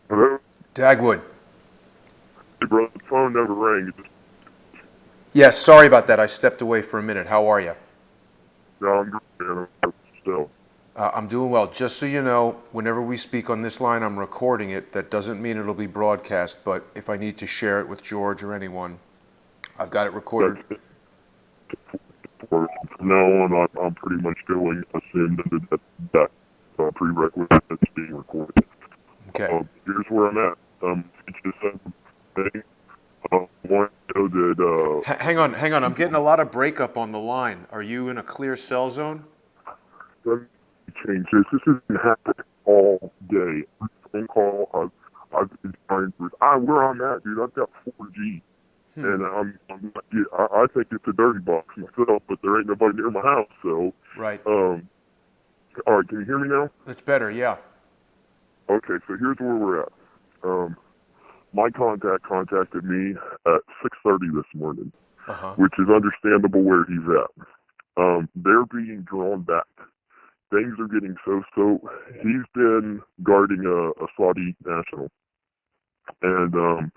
Hello? Dagwood. Hey, bro, the phone never rang. It just, Yes, sorry about that. I stepped away for a minute. How are you? no, I'm good, man. I'm still. I'm doing well. Just so you know, whenever we speak on this line, I'm recording it. That doesn't mean it'll be broadcast, but if I need to share it with George or anyone, I've got it That's recorded. it for from now on. I'm pretty much going assume that prerequisite that's being recorded. Okay. Here's where I'm at. It's just thing. One, know that, Hang on. I'm getting a lot of breakup on the line. Are you in a clear cell zone? let me change this. This has been happening all day. Phone call, I've been trying to, where I'm at, dude, I've got 4G. And I'm not, yeah, I think it's a dirty box myself, but there ain't nobody near my house. So, Right. all right, can you hear me now? That's better, yeah. Okay, so here's where we're at. My contact contacted me at 6:30 this morning, Uh-huh. which is understandable where he's at. They're being drawn back. Things are getting so. He's been guarding a Saudi national, and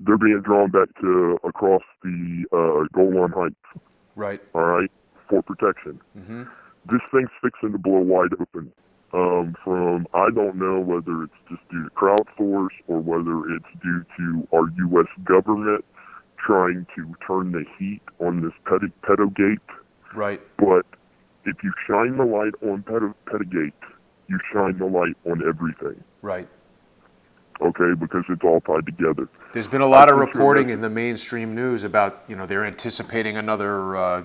they're being drawn back to across the Golan Heights. Right. All right, for protection. Mm-hmm. This thing's fixing to blow wide open. From I don't know whether it's just due to crowdsource or whether it's due to our U.S. government trying to turn the heat on this pedogate. Right. But if you shine the light on pedogate, you shine the light on everything. Right. Okay, because it's all tied together. There's been a I lot of sent you a reporting in message. the mainstream news about, they're anticipating another,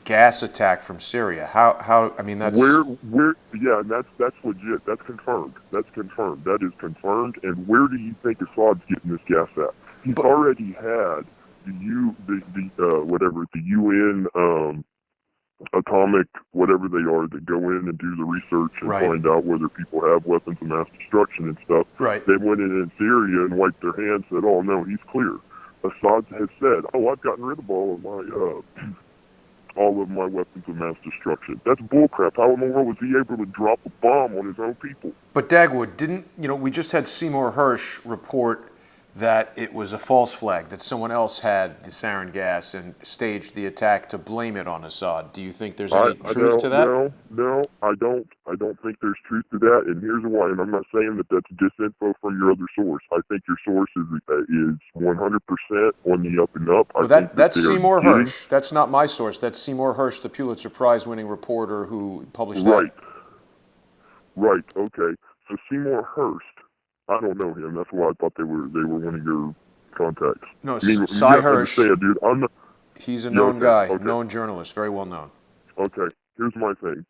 gas attack from Syria. I mean, that's Yeah, and that's legit. That's confirmed. That's confirmed. That is confirmed. And where do you think Assad's getting this gas at? He's but, already had the UN atomic whatever they are that go in and do the research and right, find out whether people have weapons of mass destruction and stuff. right. They went in Syria and wiped their hands. Said, "Oh no, he's clear." Assad has said, "Oh, I've gotten rid of all of my weapons of mass destruction." That's bullcrap. How in the world was he able to drop a bomb on his own people? But Dagwood, we just had Seymour Hersh report that it was a false flag, that someone else had the sarin gas and staged the attack to blame it on Assad. Do you think there's any I truth to that? no, I don't. I don't think there's truth to that, and here's why. And I'm not saying that that's disinfo from your other source. I think your source is 100% on the up and up. I Well, think that that's they are Seymour getting Hersh. That's not my source. That's Seymour Hersh, the Pulitzer Prize-winning reporter who published that. right, right. Okay, so Seymour Hurst. I don't know him. That's why I thought they were one of your contacts. No, I mean, you Cy have to Hersh. understand, dude. I'm not. He's a Yeah. known Okay. guy, Okay. known journalist, very well known. Okay. Here's my thing.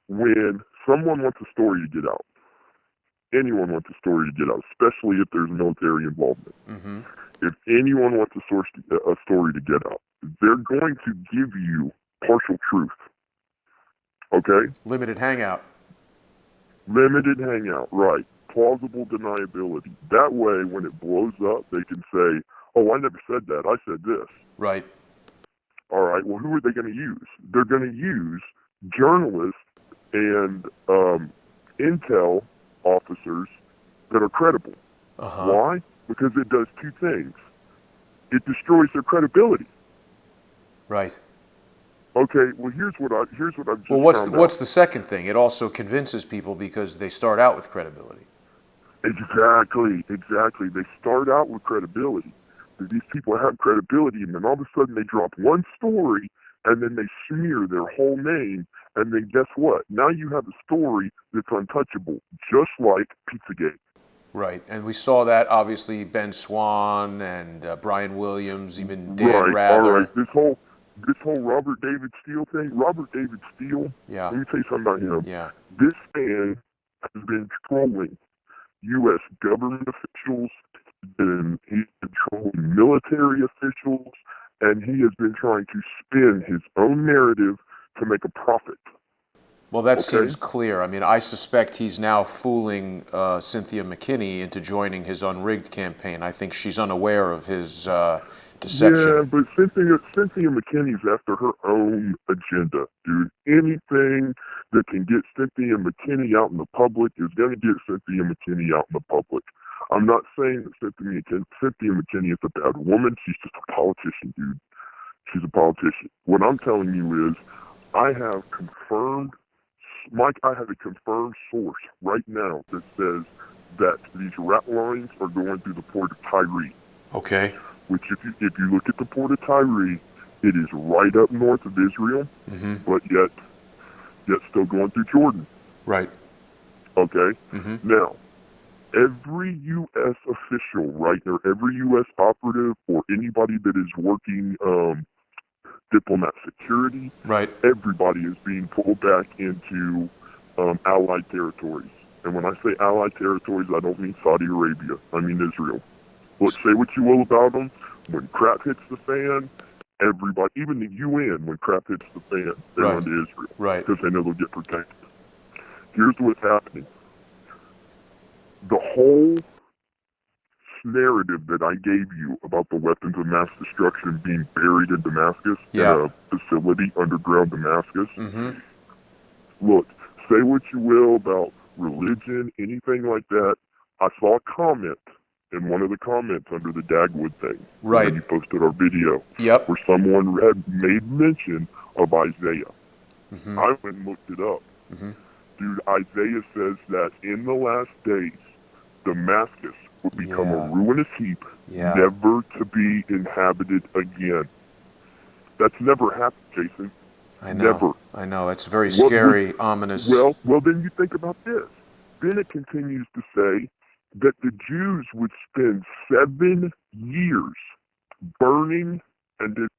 When someone wants a story to get out, anyone wants a story to get out, especially if there's military involvement. Mm-hmm. If anyone wants a story to get out, they're going to give you partial truth. Okay? Limited hangout. Limited hangout, right. Plausible deniability. That way, when it blows up, they can say, "Oh, I never said that. I said this." Right. All right, well, who are they going to use? They're going to use journalists and intel officers that are credible. Uh-huh. Why? Because it does two things. It destroys their credibility. Right. Okay, well, here's what I've just Well, found out. what's the second thing? It also convinces people because they start out with credibility. Exactly. They start out with credibility. These people have credibility, and then all of a sudden they drop one story, and then they smear their whole name, and then guess what? Now you have a story that's untouchable, just like Pizzagate. Right, and we saw that obviously Ben Swan and Brian Williams, even Dan Right. All right. Rather. This whole Robert David Steele thing. Robert David Steele. Yeah, Let me tell you something about him. yeah. This man has been trolling U.S. government officials, he's been trolling military officials, and he has been trying to spin his own narrative to make a profit. Well, that Okay? seems clear. I mean, I suspect he's now fooling Cynthia McKinney into joining his Unrigged campaign. I think she's unaware of his deception. Yeah, but Cynthia McKinney's after her own agenda, dude. Anything that can get Cynthia McKinney out in the public is going to get Cynthia McKinney out in the public. I'm not saying that Cynthia McKinney is a bad woman. She's just a politician, dude. She's a politician. What I'm telling you is, I have a confirmed source right now that says that these rat lines are going through the port of Tyre. Okay. Which, if you look at the port of Tyre, it is right up north of Israel, but yet still going through Jordan. Right. Okay? Now, every U.S. official, right, or every U.S. operative or anybody that is working diplomat security, Right. everybody is being pulled back into Allied territories. And when I say Allied territories, I don't mean Saudi Arabia. I mean Israel. Look, say what you will about them. When crap hits the fan, everybody, even the UN, when crap hits the fan, they run to Israel. Right. Because they know they'll get protected. Here's what's happening. The whole narrative that I gave you about the weapons of mass destruction being buried in Damascus, in a facility, underground Damascus. Look, say what you will about religion, anything like that. I saw a comment in one of the comments under the Dagwood thing. Right. When you posted our video. Yep. Where someone had made mention of Isaiah. I went and looked it up. Dude, Isaiah says that in the last days, Damascus would become a ruinous heap, never to be inhabited again. That's never happened, Jason. I know. Never. I know. It's very scary, ominous. Well, then you think about this. Then it continues to say that the Jews would spend 7 years burning, and it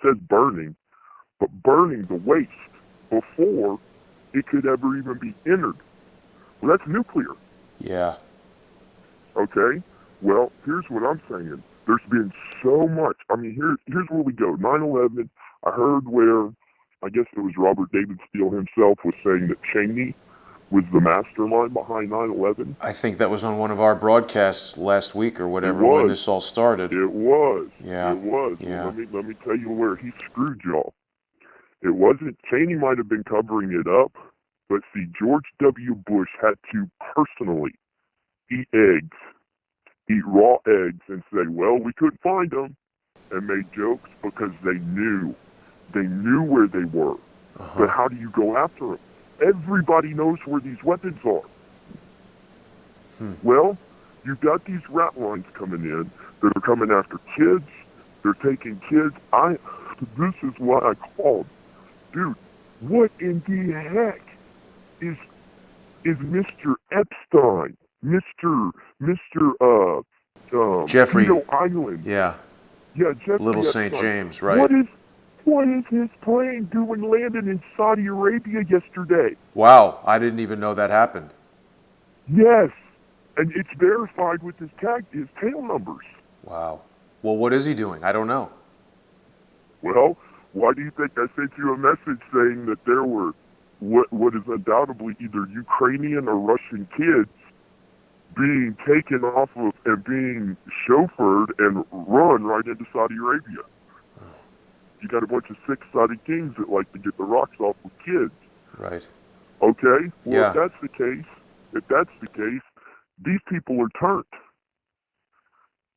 says burning, but burning the waste before it could ever even be entered. Well, that's nuclear. Yeah. Okay? Well, here's what I'm saying. There's been so much. I mean, here's where we go. 9/11, I heard where, I guess it was Robert David Steele himself was saying that Cheney was the mastermind behind 9/11. I think that was on one of our broadcasts last week or whatever when this all started. It was. Yeah. It was. Yeah. Well, let me tell you where he screwed y'all. It wasn't, Cheney might have been covering it up, but see, George W. Bush had to personally eat raw eggs, and say, well, we couldn't find them, and made jokes because they knew where they were. But how do you go after them? Everybody knows where these weapons are. Well, you've got these rat lines coming in that are coming after kids. They're taking kids. This is why I called. Dude, what in the heck is Mr. Epstein? Mr. Jeffrey Island. Yeah. Yeah, Jeffrey Little Epstein. St. James, right. What is his plane doing landing in Saudi Arabia yesterday? Wow, I didn't even know that happened. Yes, and it's verified with his tail numbers. Wow. Well, what is he doing? I don't know. Well, why do you think I sent you a message saying that there were what is undoubtedly either Ukrainian or Russian kids being taken off of and being chauffeured and run right into Saudi Arabia? You got a bunch of sick Saudi kings that like to get the rocks off of kids. Right. Okay? Well, Yeah. if that's the case, these people are turned.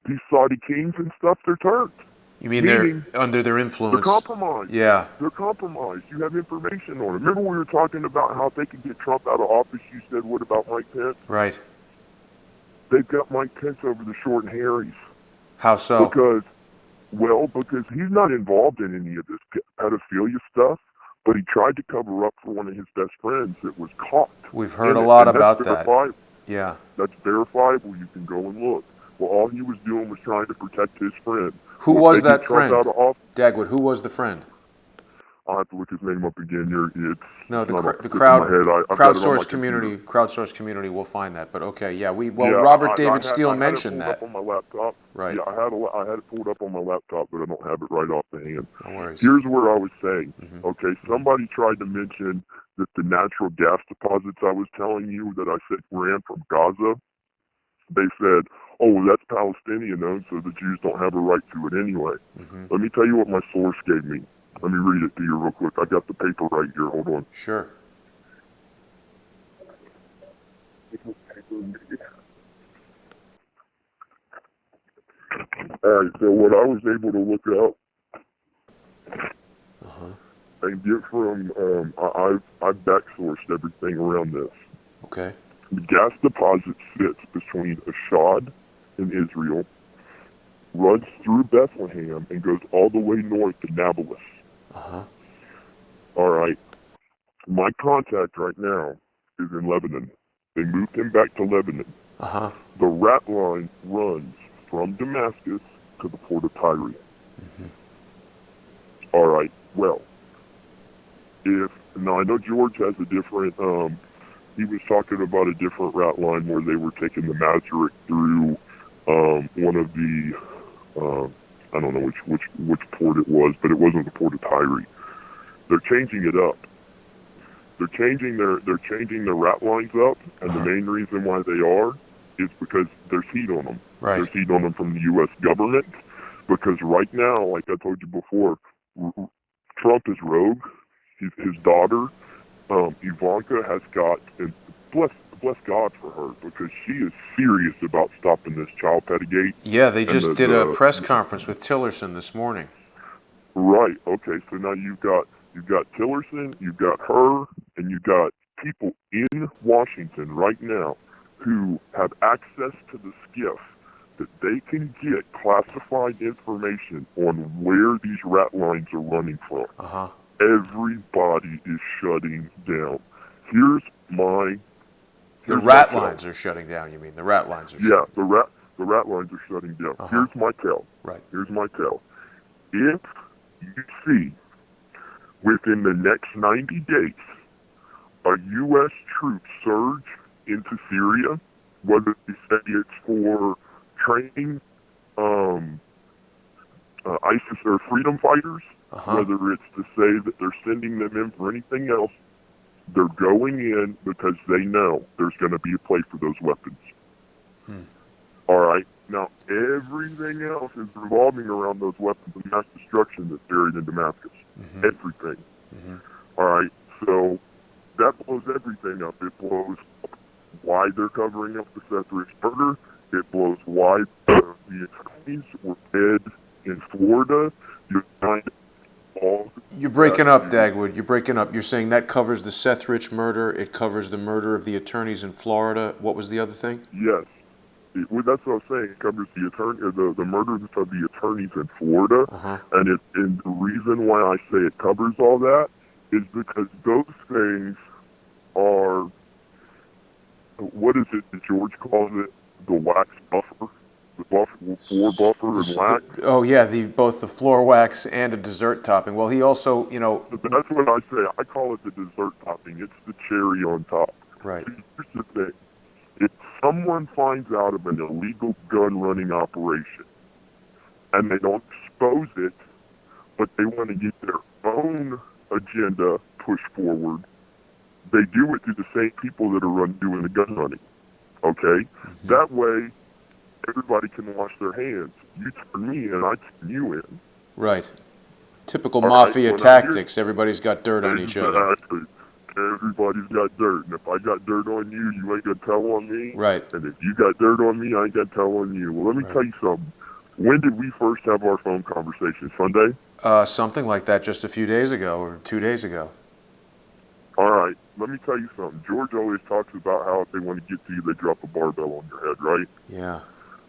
These Saudi kings and stuff, they're turned. You mean Meaning, they're under their influence? They're compromised. Yeah. They're compromised. You have information on it. Remember we were talking about how if they could get Trump out of office, you said, what about Mike Pence? Right. They've got Mike Pence over the short and hairies. How so? Because he's not involved in any of this pedophilia stuff, but he tried to cover up for one of his best friends that was caught. We've heard a lot about that. Verifiable. Yeah. That's verifiable. You can go and look. Well, all he was doing was trying to protect his friend. Who was that friend? Dagwood, who was the friend? I'll have to look his name up again. No, It's the not cr- off the tip of my crowd head. I've got it on my crowdsource community computer. crowdsource community will find that. But okay, yeah, Yeah, Robert I David Steele had it mentioned pulled up that. on my laptop. Right. Yeah, I had it pulled up on my laptop, but I don't have it right off the hand. No worries. Here's where I was saying. Mhm. Okay, somebody tried to mention that the natural gas deposits I was telling you that I said ran from Gaza. They said, "Oh, well, that's Palestinian owned, so the Jews don't have a right to it anyway." Mhm. Let me tell you what my source gave me. Let me read it to you real quick. I got the paper right here. Hold on. Sure. All right, so what I was able to look up Uh-huh. and get from, I've backsourced everything around this. Okay. The gas deposit sits between Ashdod and Israel, runs through Bethlehem, and goes all the way north to Nablus. Uh-huh. All right. My contact right now is in Lebanon. They moved him back to Lebanon. Uh-huh. The rat line runs from Damascus to the port of Tyre. Mm-hmm. All right. Well, now I know George has a different. He was talking about a different route line where they were taking the Mazurek through one of the. I don't know which port it was, but it wasn't the port of Tyre. They're changing it up. They're changing their route lines up, and the main reason why they are is because there's heat on them. Right. There's heat on them from the U.S. government, because right now, like I told you before, Trump is rogue. His daughter, Ivanka, has got, and bless God for her, because she is serious about stopping this child pettigate. Yeah, they just did a press conference with Tillerson this morning. Right. Okay. So now you've got Tillerson, you've got her, and you've got people in Washington right now who have access to the skiff that they can get classified information on where these rat lines are running from. Uh-huh. Everybody is shutting down. Here's my. The rat lines are shutting down. You mean the rat lines are shutting down? Yeah, the rat lines are shutting down. Uh-huh. Here's my tell. Right. Here's my tell. If you see within the next 90 days a U.S. troop surge into Syria, whether they say it's for training ISIS or freedom fighters, whether it's to say that they're sending them in for anything else, they're going in because they know there's going to be a place for those weapons. All right. Now, everything else is revolving around those weapons of mass destruction that's buried in Damascus. Everything. All right. So that blows everything up. It blows up why they're covering up the Seth Rich murder. It blows why the attorneys were dead in Florida. You're breaking up, Dagwood. You're breaking up. You're saying that covers the Seth Rich murder. It covers the murder of the attorneys in Florida. What was the other thing? Yes. That's what I'm saying. It covers the murder of the attorneys in Florida, and the reason why I say it covers all that is because those things are, what is it that George calls it, the wax buffer, the floor buffer and wax. Oh yeah, both the floor wax and a dessert topping. Well, he also, That's what I say. I call it the dessert topping. It's the cherry on top. Right. Here's the thing. If someone finds out of an illegal gun running operation and they don't expose it, but they want to get their own agenda pushed forward, they do it to the same people that are doing the gun running. Okay? That way, everybody can wash their hands. You turn me in, I turn you in. Right. Typical mafia tactics. Everybody's got dirt on each other. Exactly. Everybody's got dirt, and if I got dirt on you, you ain't gonna tell on me. Right. And if you got dirt on me, I ain't gonna tell on you. Well, let me tell you something. When did we first have our phone conversation? Sunday? Something like that, just a few days ago or 2 days ago. All right. Let me tell you something. George always talks about how if they want to get to you, they drop a barbell on your head, right? Yeah.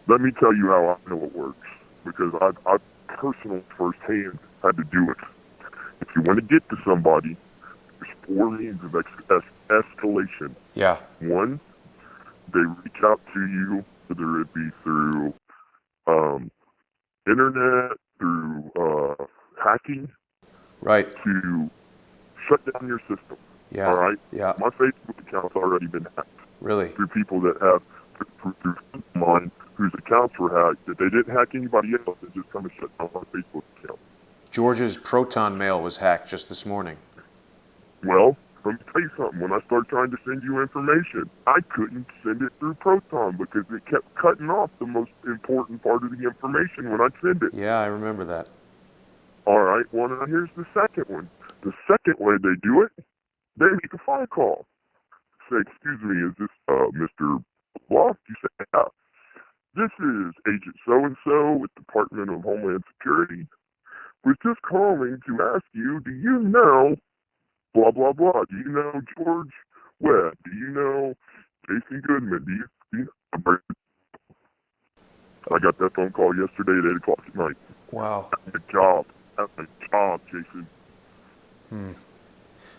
Let me tell you how I know it works, because I personally firsthand had to do it. If you want to get to somebody, there's 4 means of escalation. Yeah. 1, they reach out to you, whether it be through internet, through hacking. Right. to shut down your system. Yeah. All right? Yeah. My Facebook account's already been hacked Really? through people that have, through mine, whose accounts were hacked, that they didn't hack anybody else, they just come and shut down my Facebook account. George's Proton mail was hacked just this morning. Well, let me tell you something. When I started trying to send you information, I couldn't send it through Proton because it kept cutting off the most important part of the information when I send it. Yeah, I remember that. All right, well, now here's the second one. The second way they do it, they make a phone call. Say, excuse me, is this Mr. Blah? You say, yeah. This is Agent So-and-so with Department of Homeland Security. Was just calling to ask you, do you know blah, blah, blah? Do you know George Webb? Do you know Jason Goodman? Do you I got that phone call yesterday at 8 o'clock at night. Wow. That's my job. That's my job, Jason.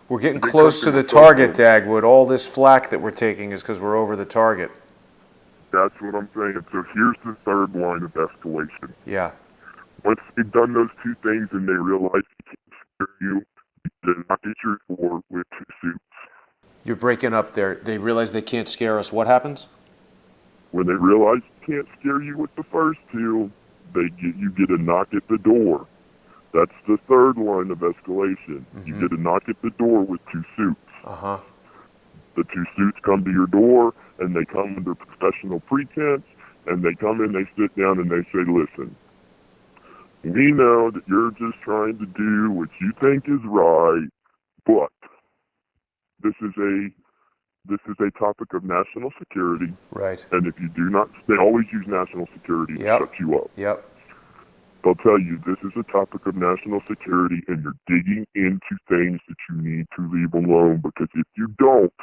We're getting close to the target, Dagwood. All this flack that we're taking is because we're over the target. That's what I'm saying. So here's the third line of escalation. Yeah. Once they've done those two things and they realize they can't scare you, they knock at your door with two suits. You're breaking up there. They realize they can't scare us. What happens? When they realize they can't scare you with the first two, you get a knock at the door. That's the third line of escalation. You get a knock at the door with two suits. Uh-huh. The two suits come to your door, and they come under professional pretense, and they come in, they sit down, and they say, listen, we know that you're just trying to do what you think is right, but this is a topic of national security. Right. And if you do not, they always use national security to shut you up. Yep. They'll tell you this is a topic of national security and you're digging into things that you need to leave alone because if you don't,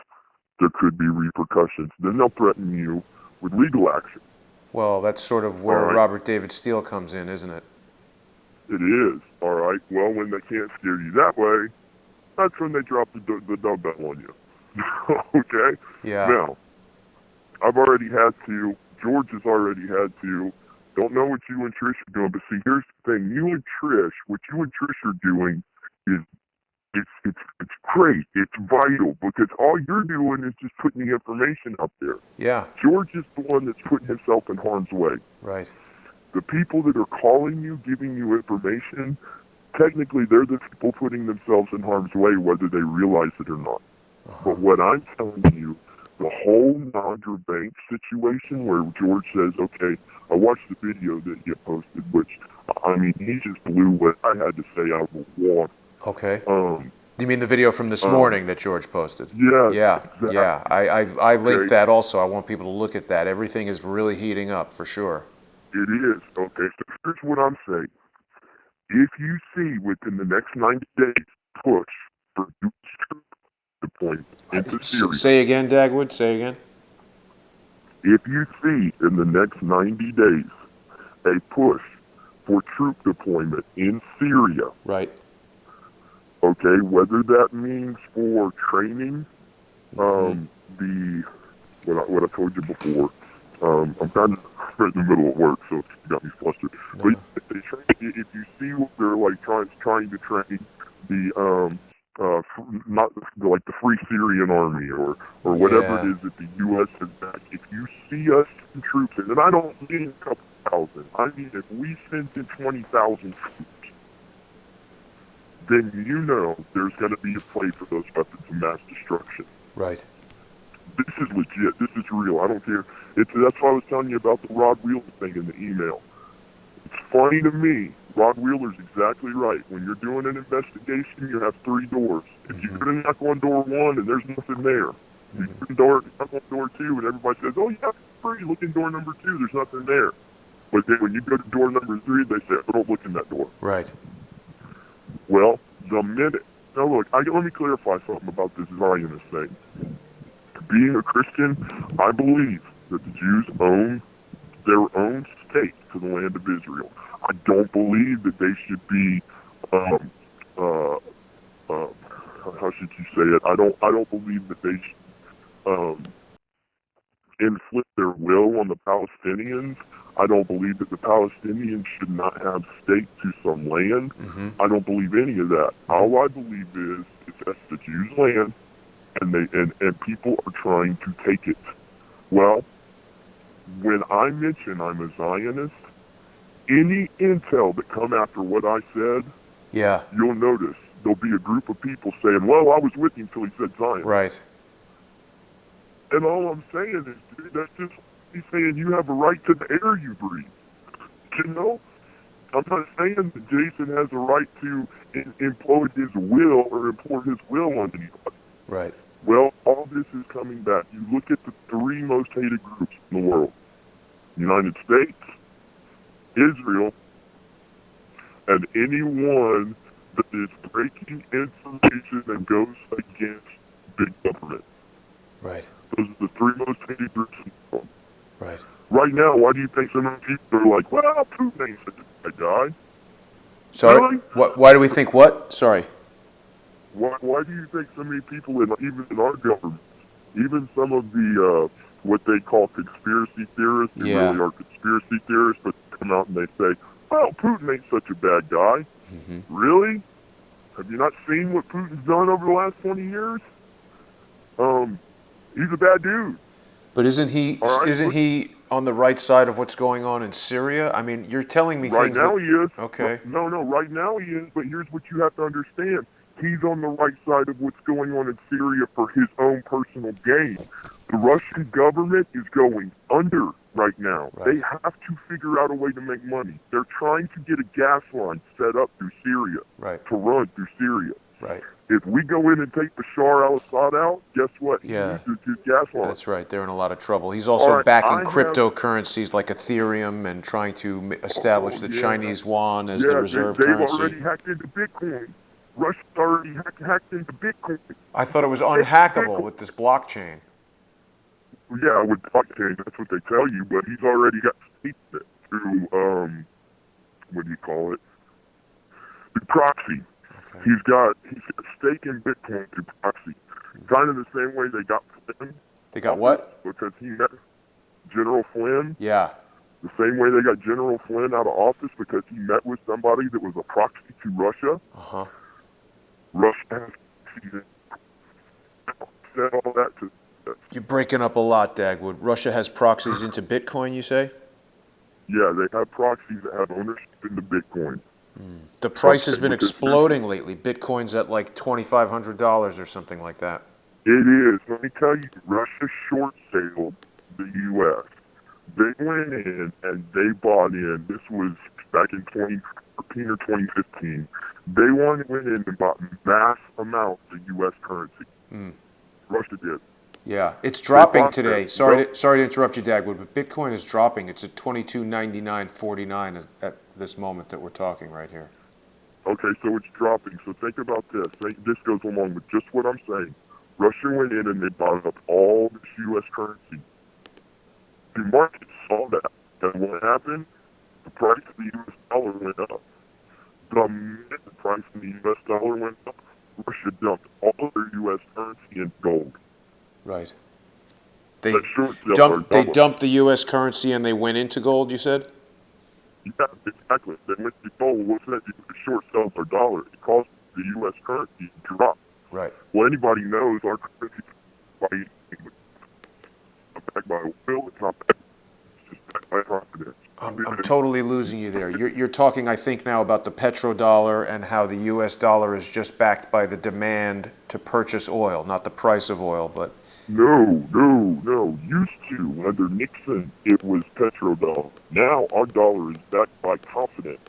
there could be repercussions. Then they'll threaten you with legal action. Well, that's sort of where Robert David Steele comes in, isn't it? It is. All right. Well, when they can't scare you that way, that's when they drop the dumbbell on you. Okay? Yeah. Now, George has already had to, don't know what you and Trish are doing, but see, here's the thing. What you and Trish are doing is, it's great. It's vital because all you're doing is just putting the information up there. Yeah. George is the one that's putting himself in harm's way. Right. The people that are calling you, giving you information, technically they're the people putting themselves in harm's way whether they realize it or not. But what I'm telling you, the whole Nadra Bank situation where George says, okay, I watched the video that you posted, which, I mean, he just blew what I had to say out of the water. Okay. You mean the video from this morning that George posted? Yeah. Yeah. Exactly. Yeah. I linked Okay. that also. I want people to look at that. Everything is really heating up for sure. It is. Okay, so here's what I'm saying. If you see within the next 90 days push for troop deployment into Syria, Say again, Dagwood. Say again. if you see in the next 90 days a push for troop deployment in Syria, Right. okay, whether that means for training, what I told you before, I'm kind of right in the middle of work, so it got me flustered. No. But if you see what they're like trying to train the not like the Free Syrian Army or whatever it is that the U.S. has backed, if you see us send troops in, and I don't mean a couple thousand, I mean if we send in 20,000 troops, then you know there's going to be a play for those weapons of mass destruction. Right. This is legit. This is real. I don't care. That's why I was telling you about the Rod Wheeler thing in the email. It's funny to me. Rod Wheeler's exactly right. When you're doing an investigation, you have three doors. If you go to knock on door one and there's nothing there, you go to knock on door two and everybody says, oh, yeah, free. Look in door number two. There's nothing there. But then when you go to door number three, they say, oh, don't look in that door. Right. Well, the minute. Now, look, let me clarify something about this Zionist thing. Being a Christian, I believe that the Jews own their own state to the land of Israel. I don't believe that they should be, how should you say it? I don't believe that they should inflict their will on the Palestinians. I don't believe that the Palestinians should not have stake to some land. I don't believe any of that. All I believe is that's the Jews' land, and people are trying to take it. Well, when I mention I'm a Zionist, any intel that come after what I said, you'll notice there'll be a group of people saying, well, I was with him until he said Zion. Right. And all I'm saying is, dude, that's just he's saying you have a right to the air you breathe. You know? I'm not saying that Jason has a right to employ his will or import his will on anybody. Right. Well, all this is coming back. You look at the three most hated groups in the world. United States, Israel, and anyone that is breaking information that goes against big government. Right. Those are the three most hated groups in the world. Right. Right now, why do you think so many people are like, well, Putin ain't such a bad guy? Sorry? Really? Why do we think what? Sorry. Why do you think so many people, even in our government, even some of the, what they call conspiracy theorists, who really are conspiracy theorists, but come out and they say, well, Putin ain't such a bad guy. Really? Have you not seen what Putin's done over the last 20 years? He's a bad dude. But isn't he on the right side of what's going on in Syria? I mean, you're telling me right things now that, he is. Okay. No, right now he is, but here's what you have to understand. He's on the right side of what's going on in Syria for his own personal gain. The Russian government is going under right now. Right. They have to figure out a way to make money. They're trying to get a gas line set up through Syria to run through Syria. Right. If we go in and take Bashar al-Assad out, guess what? Yeah. He loses his gas line. That's right. They're in a lot of trouble. He's also backing cryptocurrencies like Ethereum and trying to establish the Chinese yuan as the reserve currency. They've already hacked into Bitcoin. Russia's already hacked into Bitcoin. I thought it was unhackable with this blockchain. Yeah, with blockchain, that's what they tell you, but he's already got staked it through, what do you call it? Through proxy. Okay. He's got stake in Bitcoin through proxy. Kind of the same way they got Flynn. They got what? Because he met General Flynn. Yeah. The same way they got General Flynn out of office because he met with somebody that was a proxy to Russia. Russia has said all that to. You're breaking up a lot, Dagwood. Russia has proxies into Bitcoin, you say? Yeah, they have proxies that have ownership into Bitcoin. The price has been exploding lately. Bitcoin's at like $2,500 or something like that. It is. Let me tell you, Russia short-sailed the U.S. They went in and they bought in. This was back in 2014 or 2015. They went in and bought mass amounts of U.S. currency. Russia did. Yeah, it's dropping today. Sorry to interrupt you, Dagwood, but Bitcoin is dropping. It's at $22.99.49 at this moment that we're talking right here. Okay, so it's dropping. So think about this. This goes along with just what I'm saying. Russia went in and they bought up all this U.S. currency. The market saw that. And what happened? The price of the U.S. dollar went up. The minute the price of the U.S. dollar went up, Russia dumped all of their U.S. currency in gold. Right. They dumped the U.S. currency and they went into gold, you said? Yeah, exactly. They went to gold. What's that? The short sell our dollar. It caused the U.S. currency to drop. Right. Well, anybody knows our currency is backed by oil. It's not backed. It's just backed by confidence. I'm totally losing you there. You're talking, I think, now about the petrodollar and how the U.S. dollar is just backed by the demand to purchase oil, not the price of oil, but... No. Used to, under Nixon, it was petrodollar. Now, our dollar is backed by confidence.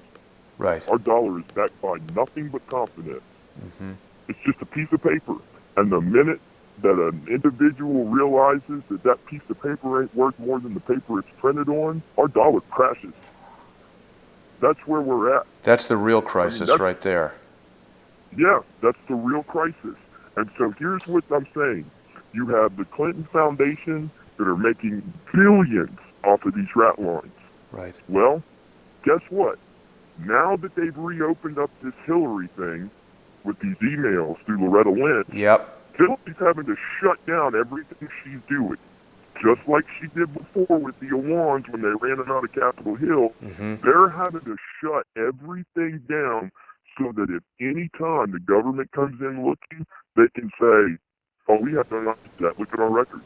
Right. Our dollar is backed by nothing but confidence. It's just a piece of paper. And the minute that an individual realizes that that piece of paper ain't worth more than the paper it's printed on, our dollar crashes. That's where we're at. That's the real crisis right there. Yeah, that's the real crisis. And so here's what I'm saying. You have the Clinton Foundation that are making billions off of these rat lines. Right. Well, guess what? Now that they've reopened up this Hillary thing with these emails through Loretta Lynch, Yep. Hillary's having to shut down everything she's doing. just like she did before with the Iwans when they ran them out of Capitol Hill. Mm-hmm. They're having to shut everything down so that if any time the government comes in looking, they can say, oh, we have no knowledge of that. Look at our records.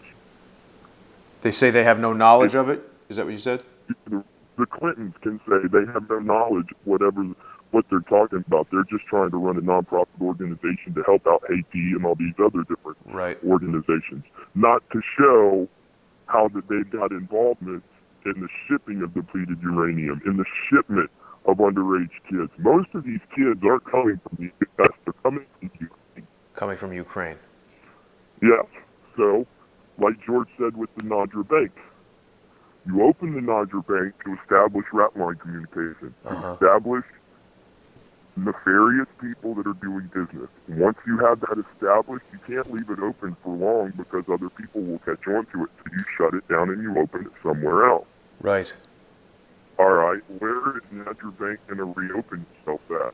They say they have no knowledge of it? Is that what you said? The Clintons can say they have no knowledge of what they're talking about. They're just trying to run a nonprofit organization to help out Haiti and all these other different organizations, not to show how that they've got involvement in the shipping of depleted uranium, in the shipment of underage kids. Most of these kids aren't coming from the U.S., they're coming from Ukraine. Coming from Ukraine. Yes. So, like George said with the Nadra Bank, you open the Nadra Bank to establish rat line communication, to establish nefarious people that are doing business. Once you have that established, you can't leave it open for long because other people will catch on to it. So you shut it down and you open it somewhere else. Right. All right, where is Nadra Bank going to reopen itself at?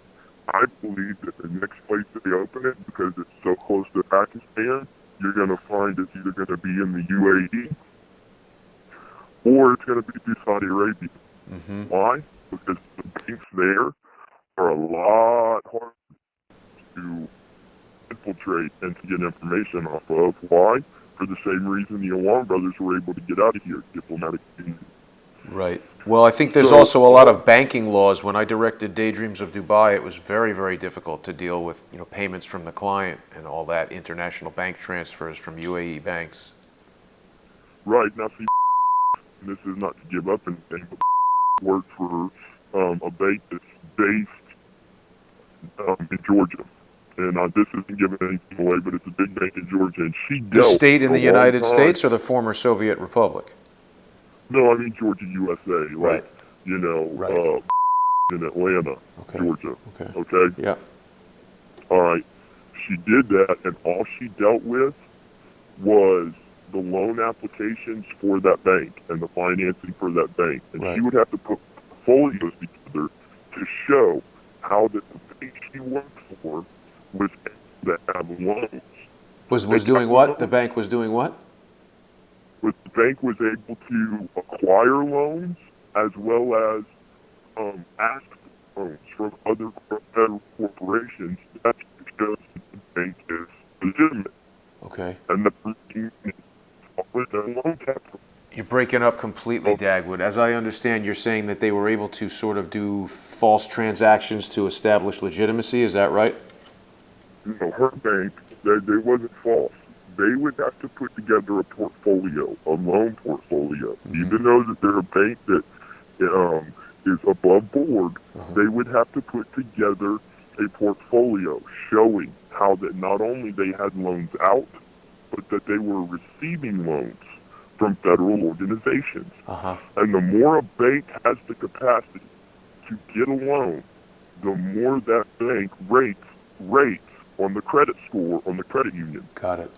I believe that the next place that they open it, because it's so close to Pakistan, you're going to find it's either going to be in the UAE or it's going to be through Saudi Arabia. Mm-hmm. Why? Because the banks there are a lot harder to infiltrate and to get information off of. Why? For the same reason the Iwan brothers were able to get out of here, diplomatic immunity. Right. Well, I think there's also a lot of banking laws. When I directed Daydreams of Dubai, it was very, very difficult to deal with, payments from the client and all that, international bank transfers from UAE banks. Right. Now, see, this is not to give up anything, but worked for a bank that's based in Georgia. And this isn't giving anything away, but it's a big bank in Georgia. And she dealt The state in the United time. States or the former Soviet Republic? No, I mean Georgia, USA. Like, Right. In Atlanta, Georgia. Okay? Yeah. All right. She did that, and all she dealt with was the loan applications for that bank and the financing for that bank. And she would have to put portfolios together to show how that the bank she worked for was able to have loans. Was doing what? The bank was doing what? The bank was able to acquire loans as well as ask for loans from other federal corporations. That shows that the bank is legitimate. Okay. And with the loan capital. You're breaking up completely, Dagwood. As I understand, you're saying that they were able to sort of do false transactions to establish legitimacy. Is that right? Her bank, they wasn't false. They would have to put together a portfolio, a loan portfolio. Mm-hmm. Even though that they're a bank that is above board, they would have to put together a portfolio showing how that not only they had loans out, but that they were receiving loans from federal organizations. And the more a bank has the capacity to get a loan, the more that bank rates on the credit score on the credit union. Got it.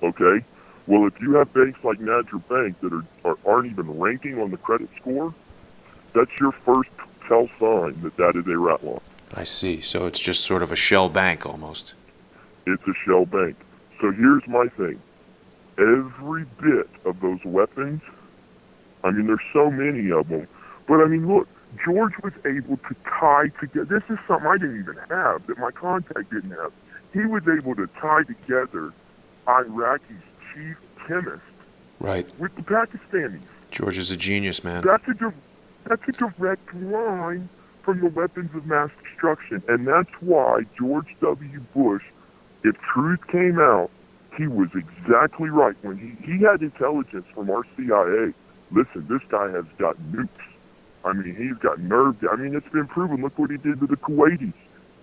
Okay? Well, if you have banks like Nadra Bank that aren't even ranking on the credit score, that's your first tell sign that is a rat line. I see. So it's just sort of a shell bank almost. It's a shell bank. So here's my thing. Every bit of those weapons, I mean, there's so many of them, but I mean, look, George was able to tie together, this is something I didn't even have, that my contact didn't have. He was able to tie together Iraqi's chief chemist with the Pakistanis. George is a genius, man. That's a direct line from the weapons of mass destruction, and that's why George W. Bush, if truth came out, he was exactly right. When he had intelligence from our CIA, listen, this guy has got nukes. I mean, he's got nerve gas. I mean, it's been proven. Look what he did to the Kuwaitis.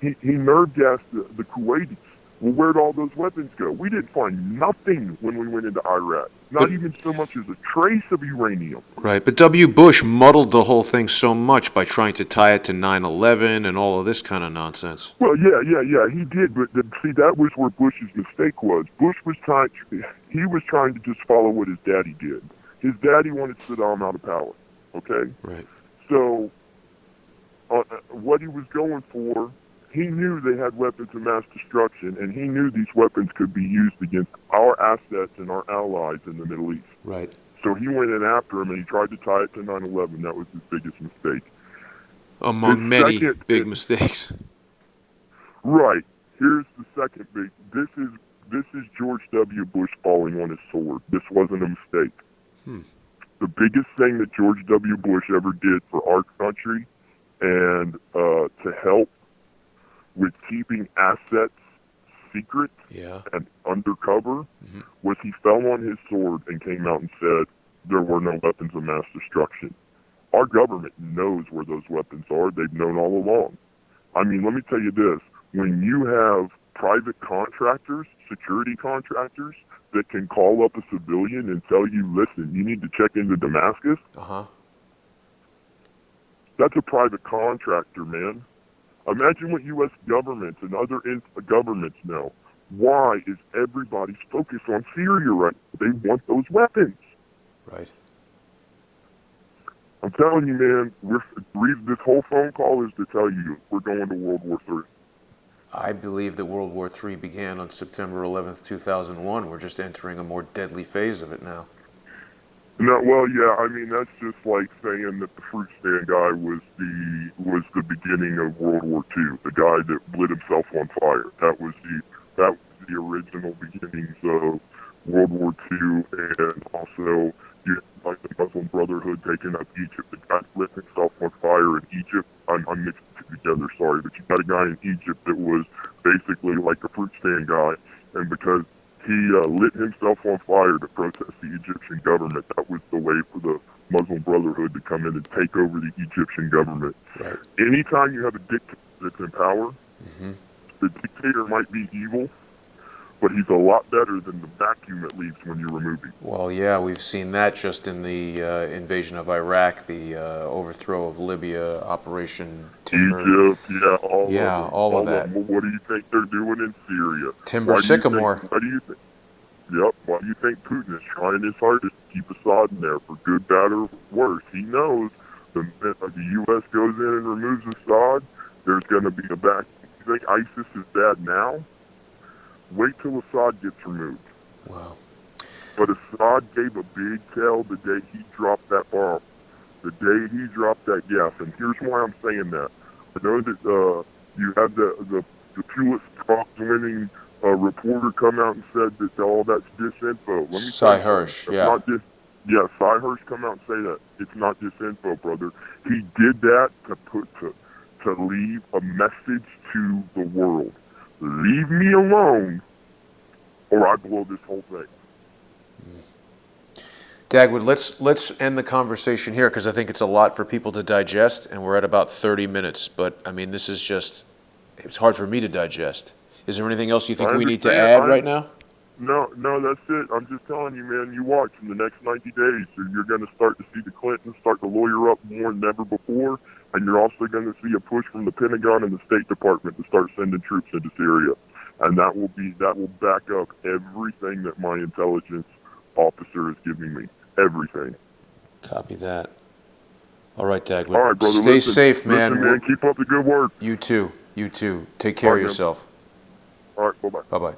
He nerve gassed the Kuwaitis. Well, where'd all those weapons go? We didn't find nothing when we went into Iraq. Not even so much as a trace of uranium. Right, but W. Bush muddled the whole thing so much by trying to tie it to 9/11 and all of this kind of nonsense. Well, yeah, he did. But see, that was where Bush's mistake was. Bush was trying to just follow what his daddy did. His daddy wanted Saddam out of power. Okay? Right. So what he was going for He knew they had weapons of mass destruction, and he knew these weapons could be used against our assets and our allies in the Middle East. Right. So he went in after him, and he tried to tie it to 9/11. That was his biggest mistake. Among many big mistakes. Right. Here's the second big. This is George W. Bush falling on his sword. This wasn't a mistake. The biggest thing that George W. Bush ever did for our country and to help with keeping assets secret and undercover was he fell on his sword and came out and said there were no weapons of mass destruction. Our government knows where those weapons are. They've known all along. I mean, let me tell you this. When you have private contractors, security contractors, that can call up a civilian and tell you, listen, you need to check into Damascus, that's a private contractor, man. Imagine what U.S. governments and other governments know. Why is everybody's focus on Syria right now? They want those weapons. Right. I'm telling you, man, this whole phone call is to tell you we're going to World War III. I believe that World War III began on September 11th, 2001. We're just entering a more deadly phase of it now. No, well, yeah, I mean, that's just like saying that the fruit stand guy was the beginning of World War II, the guy that lit himself on fire. That was the original beginnings of World War II, and also you had, like, the Muslim Brotherhood taking up Egypt. The guy lit himself on fire in Egypt. I'm mixing it together, sorry, but you got a guy in Egypt that was basically like the fruit stand guy, and because he lit himself on fire to protest the Egyptian government, that was the way for the Muslim Brotherhood to come in and take over the Egyptian government. Right. Anytime you have a dictator that's in power, the dictator might be evil, but he's a lot better than the vacuum it leaves when you remove him. Well, yeah, we've seen that just in the invasion of Iraq, the overthrow of Libya, Operation Timber. Egypt, all of that. Well, what do you think they're doing in Syria? Timber Sycamore. Why do you think? Yep. Why do you think Putin is trying his hardest to keep Assad in there, for good, bad, or worse? He knows the U.S. goes in and removes Assad, there's going to be a vacuum. You think ISIS is bad now? Wait till Assad gets removed. Wow. But Assad gave a big tell the day he dropped that bomb. The day he dropped that gas. And here's why I'm saying that. I know that you had the Pulitzer Prize-winning reporter come out and said that all that's disinfo. Let me Cy Hirsch, yeah. Cy Hirsch come out and say that. It's not disinfo, brother. He did that to leave a message to the world. Leave me alone, or I blow this whole thing. Dagwood, let's end the conversation here because I think it's a lot for people to digest, and we're at about 30 minutes. But I mean, this is it's hard for me to digest. Is there anything else you think we need to add right now? No, that's it. I'm just telling you, man, you watch in the next 90 days, you're going to start to see the Clintons start to lawyer up more than ever before, and you're also going to see a push from the Pentagon and the State Department to start sending troops into Syria. And that will back up everything that my intelligence officer is giving me. Everything. Copy that. All right, Dagwood. All right, brother. Stay safe, man. Listen, man. Keep up the good work. You too. Take care of yourself. All right, bye-bye. Bye-bye.